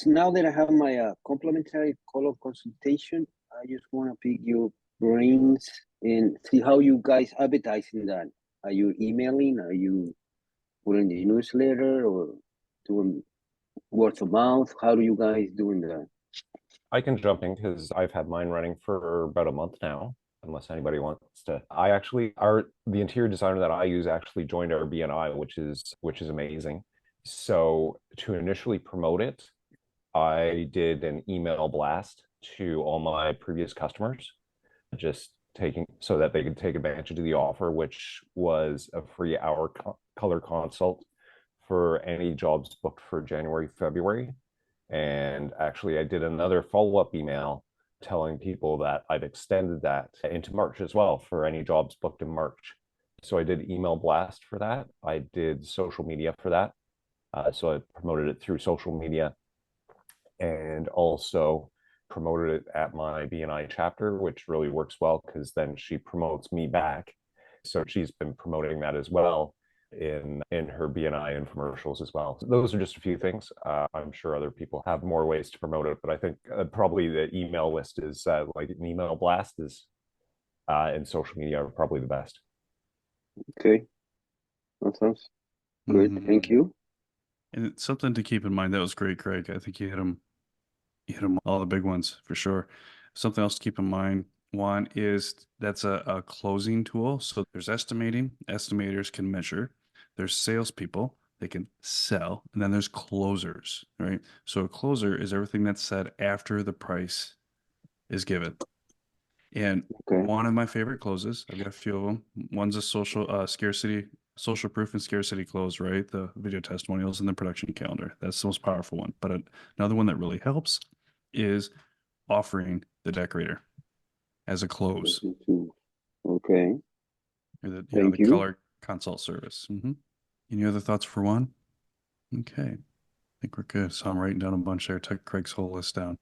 Now that I have my complimentary color consultation, I just want to pick your brains and see how you guys advertising that. Are you emailing? Are you putting the newsletter or doing word of mouth? How do you guys doing that? I can jump in because I've had mine running for about a month now, unless anybody wants to. The interior designer that I use actually joined our BNI, which is amazing. So to initially promote it, I did an email blast to all my previous customers, just taking so that they could take advantage of the offer, which was a free hour color consult for any jobs booked for January, February. And actually, I did another follow-up email telling people that I'd extended that into March as well for any jobs booked in March. So I did email blast for that. I did social media for that. So I promoted it through social media and also promoted it at my BNI chapter, which really works well because then she promotes me back. So she's been promoting that as well in her BNI infomercials as well. So those are just a few things. I'm sure other people have more ways to promote it, but I think probably the email list is like an email blast is and social media are probably the best. Okay, that sounds good. Thank you. And it's something to keep in mind. That was great, Craig. I think you hit them all the big ones for sure. Something else to keep in mind. One is that's a closing tool. So there's estimating. Estimators can measure. There's salespeople. They can sell. And then there's closers, right? So a closer is everything that's said after the price is given. And Okay. one of my favorite closes, I've got a few of them. One's a social social proof and scarcity close, right? The video testimonials and the production calendar. That's the most powerful one. But another one that really helps is offering the decorator as a close. Okay. Or the, Thank the you. color consult service. Any other thoughts for one? Okay. I think we're good. So I'm writing down a bunch there. Took Craig's whole list down.